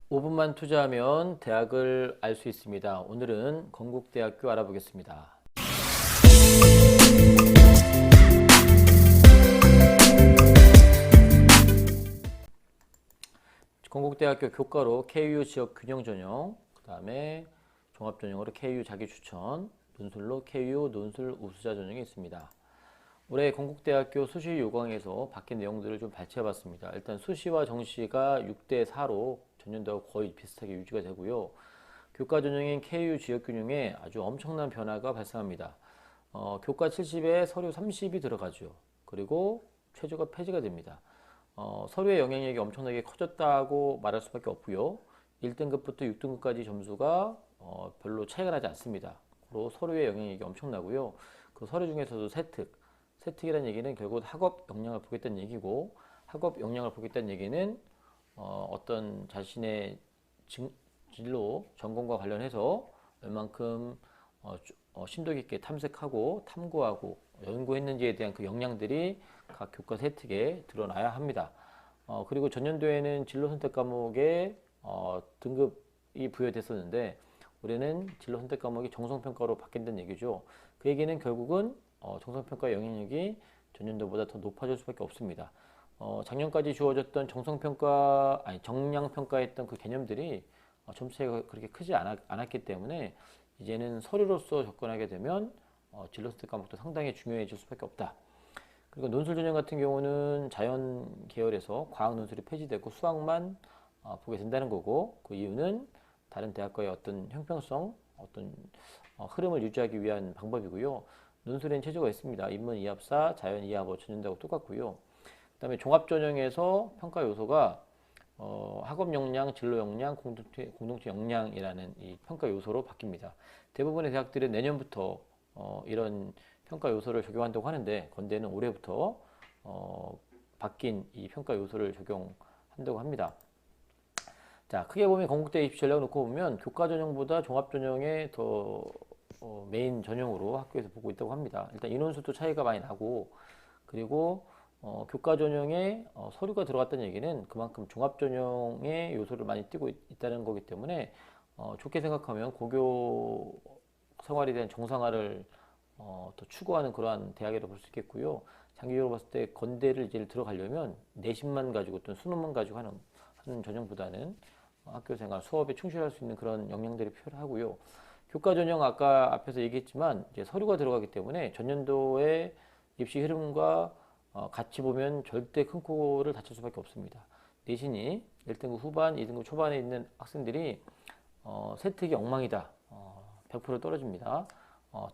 5분만 투자하면 대학을 알 수 있습니다. 오늘은 건국대학교 알아보겠습니다. 건국대학교 교과로 KU 지역 균형 전형, 그 다음에 종합 전형으로 KU 자기 추천, 논술로 KU 논술 우수자 전형이 있습니다. 올해 건국대학교 수시 요강에서 바뀐 내용들을 좀 발췌해봤습니다. 일단 수시와 정시가 6대4로 전년도와 거의 비슷하게 유지가 되고요. 교과 전형인 KU 지역균형에 아주 엄청난 변화가 발생합니다. 교과 70에 서류 30이 들어가죠. 그리고 최저가 폐지가 됩니다. 서류의 영향력이 엄청나게 커졌다고 말할 수밖에 없고요. 1등급부터 6등급까지 점수가 별로 차이가 나지 않습니다. 그리고 서류의 영향력이 엄청나고요. 그 서류 중에서도 세특이라는 얘기는 결국 학업 역량을 보겠다는 얘기고, 학업 역량을 보겠다는 얘기는 어떤 자신의 진로, 전공과 관련해서 얼만큼 심도 깊게 탐색하고 탐구하고 연구했는지에 대한 그 역량들이 각 교과 세특에 드러나야 합니다. 그리고 전년도에는 진로 선택 과목에 등급이 부여됐었는데 올해는 진로 선택 과목이 정성평가로 바뀐다는 얘기죠. 그 얘기는 결국은 정성평가의 영향력이 전년도보다 더 높아질 수밖에 없습니다. 작년까지 주어졌던 정량평가했던 그 개념들이 점수 차이가 그렇게 크지 않았기 때문에 이제는 서류로서 접근하게 되면 진로 선택 과목도 상당히 중요해질 수밖에 없다. 그리고 논술 전형 같은 경우는 자연 계열에서 과학 논술이 폐지되고 수학만 보게 된다는 거고, 그 이유는 다른 대학과의 어떤 형평성, 어떤 흐름을 유지하기 위한 방법이고요. 논술에는 체제가 있습니다. 인문 이합사, 자연 이합, 전년도하고 똑같고요. 그 다음에 종합 전형에서 평가 요소가 학업 역량, 진로 역량, 공동체 역량이라는 이 평가 요소로 바뀝니다. 대부분의 대학들은 내년부터 이런 평가 요소를 적용한다고 하는데, 건대는 올해부터 바뀐 이 평가 요소를 적용한다고 합니다. 자, 크게 보면 건국대 입시 전략을 놓고 보면 교과 전형보다 종합 전형에 더 메인 전형으로 학교에서 보고 있다고 합니다. 일단 인원수도 차이가 많이 나고, 그리고 교과 전형에 서류가 들어갔다는 얘기는 그만큼 종합 전형의 요소를 많이 띄고 있다는 거기 때문에 좋게 생각하면 고교 생활에 대한 정상화를 더 추구하는 그러한 대학이라고 볼 수 있겠고요. 장기적으로 봤을 때 건대를 이제 들어가려면 내신만 가지고 또는 수능만 가지고 하는 전형보다는 학교 생활, 수업에 충실할 수 있는 그런 역량들이 필요하고요. 교과 전형 아까 앞에서 얘기했지만 이제 서류가 들어가기 때문에 전년도의 입시 흐름과 같이 보면 절대 큰 코를 다칠 수밖에 없습니다. 내신이 1등급 후반, 2등급 초반에 있는 학생들이 세특이 엉망이다. 100% 떨어집니다.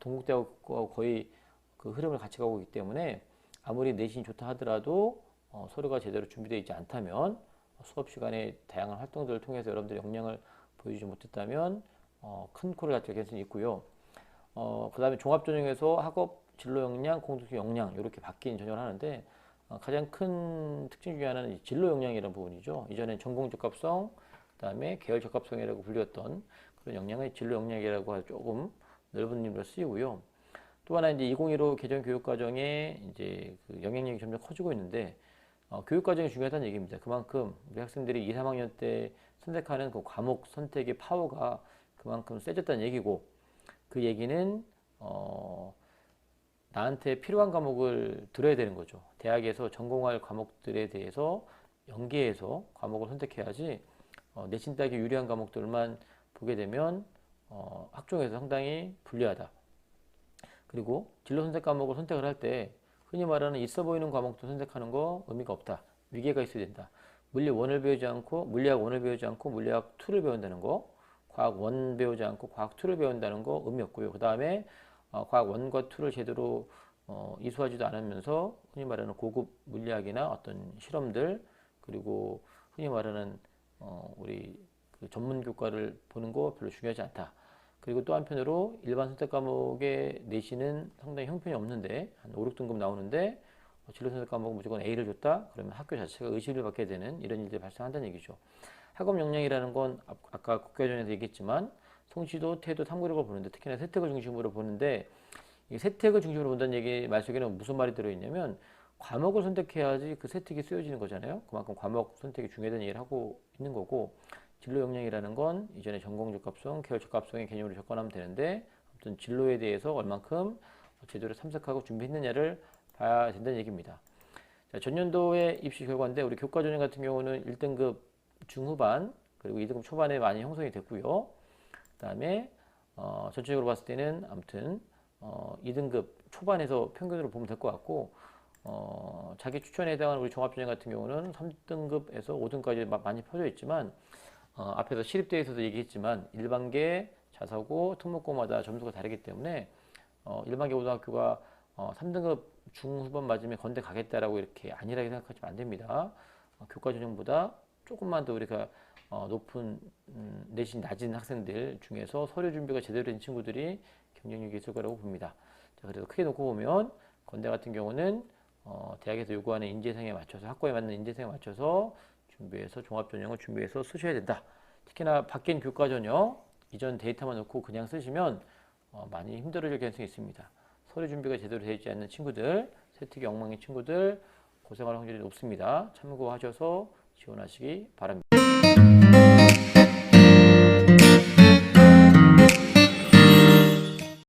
동국대하고 거의 그 흐름을 같이 가고 있기 때문에 아무리 내신이 좋다 하더라도 서류가 제대로 준비되어 있지 않다면 수업 시간에 다양한 활동들을 통해서 여러분들이 역량을 보여주지 못했다면 큰 코를 다칠 가능성이 있고요. 그 다음에 종합전형에서 학업, 진로 역량, 공동체 역량 이렇게 바뀐 전형을 하는데 가장 큰 특징 중에 하나는 진로 역량이라는 부분이죠. 이전에 전공 적합성, 그 다음에 계열 적합성이라고 불렸던 그런 역량의 진로 역량이라고 해서 조금 넓은 의미로 쓰이고요. 또 하나 이제 2015 개정 교육과정에 이제 그 영향력이 점점 커지고 있는데 교육과정이 중요하다는 얘기입니다. 그만큼 우리 학생들이 2, 3학년 때 선택하는 그 과목 선택의 파워가 그만큼 세졌다는 얘기고, 그 얘기는 나한테 필요한 과목을 들어야 되는 거죠. 대학에서 전공할 과목들에 대해서 연계해서 과목을 선택해야지 내신 따기 유리한 과목들만 보게 되면 학종에서 상당히 불리하다. 그리고 진로 선택 과목을 선택을 할 때 흔히 말하는 있어 보이는 과목도 선택하는 거 의미가 없다. 위계가 있어야 된다. 물리학 1을 배우지 않고 물리학 2를 배운다는 거, 과학 1 배우지 않고 과학 2를 배운다는 거 의미 없고요. 그 다음에 과학 1과 2를 제대로 이수하지도 않으면서 흔히 말하는 고급 물리학이나 어떤 실험들, 그리고 흔히 말하는 우리 그 전문 교과를 보는 거 별로 중요하지 않다. 그리고 또 한편으로 일반 선택 과목의 내신은 상당히 형편이 없는데 한 5, 6등급 나오는데 진로 선택 과목은 무조건 A를 줬다? 그러면 학교 자체가 의심을 받게 되는 이런 일들이 발생한다는 얘기죠. 학업 역량이라는 건 아까 국가전에서 얘기했지만 성취도, 태도, 탐구력을 보는데 특히나 세특을 중심으로 보는데, 이 세특을 중심으로 본다는 얘기 말 속에는 무슨 말이 들어있냐면 과목을 선택해야지 그 세특이 쓰여지는 거잖아요. 그만큼 과목 선택이 중요하다는 얘기를 하고 있는 거고, 진로 역량이라는 건 이전에 전공 적합성, 계열 적합성의 개념으로 접근하면 되는데 아무튼 진로에 대해서 얼만큼 제대로 탐색하고 준비했느냐를 봐야 된다는 얘기입니다. 자, 전년도의 입시 결과인데 우리 교과 전형 같은 경우는 1등급 중후반 그리고 2등급 초반에 많이 형성이 됐고요. 그다음에 전체적으로 봤을 때는 아무튼 2등급 초반에서 평균으로 보면 될 것 같고 자기 추천에 해당하는 우리 종합전형 같은 경우는 3등급에서 5등까지 많이 퍼져 있지만 앞에서 시립대에서도 얘기했지만 일반계, 자사고, 특목고마다 점수가 다르기 때문에 일반계 고등학교가 3등급 중후반 맞으면 건대 가겠다라고 이렇게 안일하게 생각하시면 안 됩니다. 교과 전형보다 조금만 더 우리가 높은 내신 낮은 학생들 중에서 서류 준비가 제대로 된 친구들이 경쟁력이 있을 거라고 봅니다. 자, 그래서 크게 놓고 보면 건대 같은 경우는 대학에서 요구하는 인재상에 맞춰서 학과에 맞는 인재상에 맞춰서 준비해서 종합전형을 준비해서 쓰셔야 된다. 특히나 바뀐 교과 전형 이전 데이터만 놓고 그냥 쓰시면 많이 힘들어질 가능성이 있습니다. 서류 준비가 제대로 되지 않는 친구들, 세특이 엉망인 친구들 고생할 확률이 높습니다. 참고하셔서 지원하시기 바랍니다.